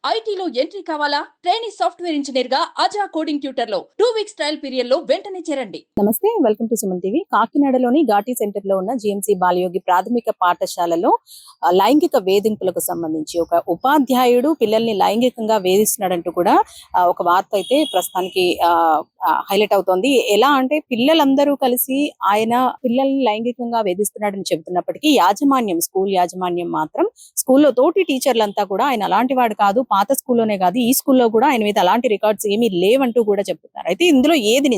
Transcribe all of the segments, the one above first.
ఐటీలో ఎంట్రీ కావాలా? Trainee software engineer గా అజా కోడింగ్ ట్యూటర్ లో 2 వీక్స్ ట్రయల్ పీరియడ్ లో వెంటనే చేరండి. నమస్తే, వెల్కమ్ టు సుమన్ టీవీ. కాకినాడలోని ఘాటీ సెంటర్ లో ఉన్న జిఎంసి బాలయోగి ప్రాథమిక పాఠశాలలో లైంగిక వేధింపులకు సంబంధించి ఒక ఉపాధ్యాయుడు పిల్లల్ని లైంగికంగా వేధిస్తున్నాడంటూ కూడా ఒక వార్త అయితే ప్రస్తుతానికి హైలైట్ అవుతోంది. ఎలా అంటే పిల్లలందరూ కలిసి ఆయన పిల్లల్ని లైంగికంగా వేధిస్తున్నాడని చెబుతున్నప్పటికీ స్కూల్ యాజమాన్యం మాత్రం స్కూల్లో తోటి టీచర్లంతా కూడా ఆయన అలాంటి వాడు కాదు, పాత స్కూల్లోనే కాదు ఈ స్కూల్లో కూడా ఆయన మీద అలాంటి రికార్డ్స్ ఏమీ లేవంటూ కూడా చెప్తున్నారు. అయితే ఇందులో ఏది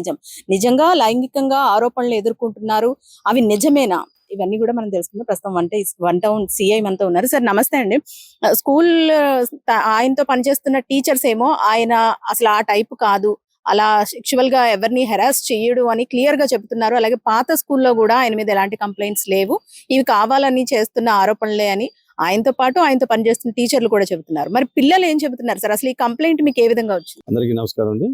నిజంగా లైంగికంగా ఆరోపణలు ఎదుర్కొంటున్నారు, అవి నిజమేనా? ఇవన్నీ కూడా మనం తెలుసుకుందాం. ప్రస్తుతం వన్ టౌన్ సిఐ మనతో ఉన్నారు. సార్ నమస్తే అండి. స్కూల్ ఆయనతో పనిచేస్తున్న టీచర్స్ ఏమో ఆయన అసలు ఆ టైప్ కాదు, అలా సెక్షువల్ గా ఎవరిని హెరాస్ చేయడు అని క్లియర్ గా చెప్తున్నారు. అలాగే పాత స్కూల్లో కూడా ఆయన మీద ఎలాంటి కంప్లైంట్స్ లేవు, ఇవి కావాలని చేస్తున్న ఆరోపణలే అని ఆయనతో పాటు ఆయనతో పనిచేస్తున్న టీచర్లు కూడా చెబుతున్నారు. మరి పిల్లలు ఏం చెబుతున్నారు సార్? అసలు ఈ కంప్లైంట్ మీకు ఏ విధంగా వచ్చింది? అందరికీ నమస్కారం అండి.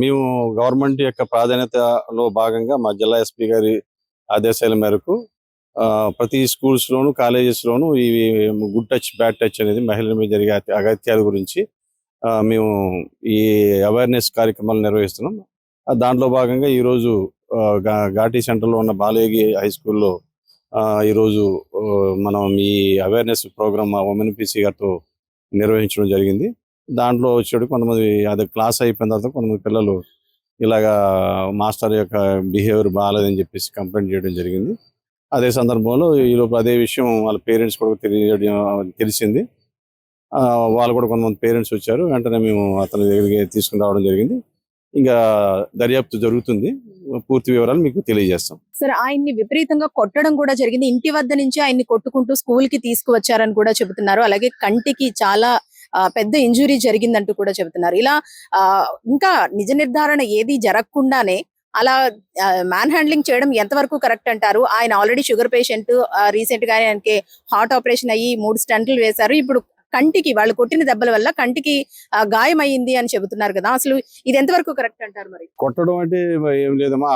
మేము గవర్నమెంట్ యొక్క ప్రాధాన్యతలో భాగంగా మా జిల్లా ఎస్పీ గారి ఆదేశాల మేరకు ప్రతి స్కూల్స్ లోను కాలేజెస్ లోను ఈ గుడ్ టచ్ బ్యాడ్ టచ్ అనేది మహిళల మీద జరిగే అగత్యాల గురించి మేము ఈ అవేర్నెస్ కార్యక్రమాలు నిర్వహిస్తున్నాం. దాంట్లో భాగంగా ఈరోజు ఘాటీ సెంటర్లో ఉన్న బాలయోగి హై స్కూల్లో ఈరోజు మనం ఈ అవేర్నెస్ ప్రోగ్రామ్ ఉమెన్ పీసీ గారితో నిర్వహించడం జరిగింది. దాంట్లో వచ్చేటి కొంతమంది అదే క్లాస్ అయిపోయిన తర్వాత కొంతమంది పిల్లలు ఇలాగా మాస్టర్ యొక్క బిహేవియర్ బాగాలేదని చెప్పేసి కంప్లైంట్ చేయడం జరిగింది. అదే సందర్భంలో ఈలోపు అదే విషయం వాళ్ళ పేరెంట్స్ కూడా తెలిసింది. వాళ్ళు కూడా కొంతమంది పేరెంట్స్ వచ్చారు. వెంటనే మేము అతని దగ్గరికి తీసుకుని రావడం జరిగింది. ఇంకా దర్యాప్తు జరుగుతుంది, పూర్తి వివరాలు మీకు తెలియజేస్తాం. సరే, ఆయన్ని విపరీతంగా కొట్టడం కూడా జరిగింది. ఇంటి వద్ద నుంచి ఆయన్ని కొట్టుకుంటూ స్కూల్ కి తీసుకువచ్చారని కూడా చెబుతున్నారు. అలాగే కంటికి చాలా పెద్ద ఇంజురీ జరిగిందంటూ కూడా చెబుతున్నారు. ఇలా ఇంకా నిజ నిర్ధారణ ఏది జరగకుండానే అలా మ్యాన్ హ్యాండ్లింగ్ చేయడం ఎంతవరకు కరెక్ట్ అంటారు? ఆయన ఆల్రెడీ షుగర్ పేషెంట్, రీసెంట్ గా ఆయనకి హార్ట్ ఆపరేషన్ అయ్యి 3 స్టంట్లు వేశారు. ఇప్పుడు కంటికి వాళ్ళు కొట్టిన దెబ్బల వల్ల కంటికి గాయమైంది అని చెబుతున్నారు కదా, అసలు ఇది ఎంతవరకు కరెక్ట్ అంటారు? మరి కొట్టడం అంటే ఏం లేదమ్మా,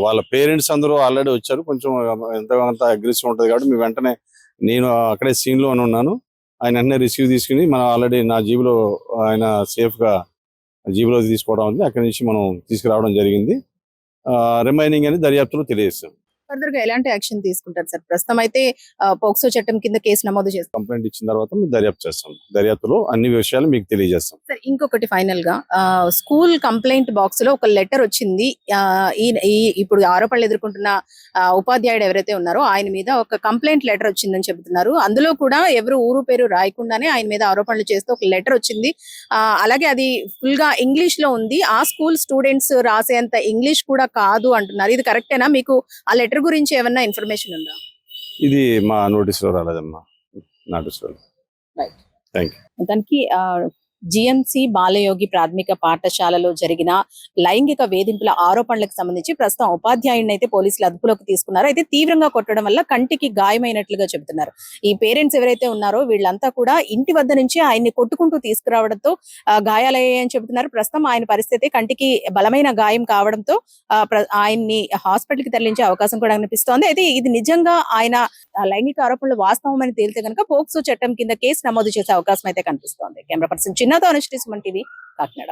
వాళ్ళ పేరెంట్స్ అందరూ ఆల్రెడీ వచ్చారు. కొంచెం ఎంతమంత అగ్రెసివ్ ఉంటుంది కాబట్టి మీ వెంటనే నేను అక్కడే సీన్ లో ఉన్నాను. ఆయన వెంటనే రిసీవ్ తీసుకుని మనం ఆల్రెడీ నా జీబులో ఆయన సేఫ్ గా జీబులో తీసుకోవడం ఉంది. అక్కడి నుంచి మనం తీసుకురావడం జరిగింది. రిమైనింగ్ అని దర్యాప్తులో తెలియజేస్తాం. ఫర్దర్ గా ఎలాంటి యాక్షన్ తీసుకుంటారు సార్? ప్రస్తుతం అయితే పోక్సో చట్టం కింద కేసు నమోదు చేస్తాం. కంప్లైంట్ ఇచ్చిన తర్వాత మేము దర్యాప్తు చేస్తాం. దర్యాప్తులో అన్ని విషయాలు మీకు తెలియజేస్తాం. సార్ ఇంకొకటి ఫైనల్ గా స్కూల్ కంప్లైంట్ బాక్స్ లో ఒక లెటర్ వచ్చింది. ఇప్పుడు ఆరోపణలు ఎదుర్కొంటున్న ఉపాధ్యాయుడు ఎవరైతే ఉన్నారో ఆయన మీద ఒక కంప్లైంట్ లెటర్ వచ్చిందని చెబుతున్నారు. అందులో కూడా ఎవరు ఊరు పేరు రాయకుండానే ఆయన మీద ఆరోపణలు చేస్తూ ఒక లెటర్ వచ్చింది. అలాగే అది ఫుల్ గా ఇంగ్లీష్ లో ఉంది. ఆ స్కూల్ స్టూడెంట్స్ రాసేంత ఇంగ్లీష్ కూడా కాదు అంటున్నారు. ఇది కరెక్టేనా? మీకు ఆ లెటర్ గురించి ఏమన్నా ఇన్ఫర్మేషన్ ఉందా? ఇది మా నోటీస్ లో రాలేదమ్మా. నోటీస్ లో రైట్. Thank you. దానికి జిఎంసి బాలయోగి ప్రాథమిక పాఠశాలలో జరిగిన లైంగిక వేధింపుల ఆరోపణలకు సంబంధించి ప్రస్తుతం ఉపాధ్యాయుడిని అయితే పోలీసులు అదుపులోకి తీసుకున్నారు. అయితే తీవ్రంగా కొట్టడం వల్ల కంటికి గాయమైనట్లుగా చెబుతున్నారు. ఈ పేరెంట్స్ ఎవరైతే ఉన్నారో వీళ్ళంతా కూడా ఇంటి వద్ద నుంచి ఆయన్ని కొట్టుకుంటూ తీసుకురావడంతో గాయాలయ్యాయని చెబుతున్నారు. ప్రస్తుతం ఆయన పరిస్థితి కంటికి బలమైన గాయం కావడంతో ఆయన్ని హాస్పిటల్ కి తరలించే అవకాశం కూడా అనిపిస్తోంది. అయితే ఇది నిజంగా ఆయన లైంగిక ఆరోపణలు వాస్తవమని తేలితే కనుక పోక్సో చట్టం కింద కేసు నమోదు చేసే అవకాశం అయితే కనిపిస్తోంది. కెమెరా పర్సన్ చిన్నతో అనుశ్రీ, సుమన్ టీవీ, కాకినాడ.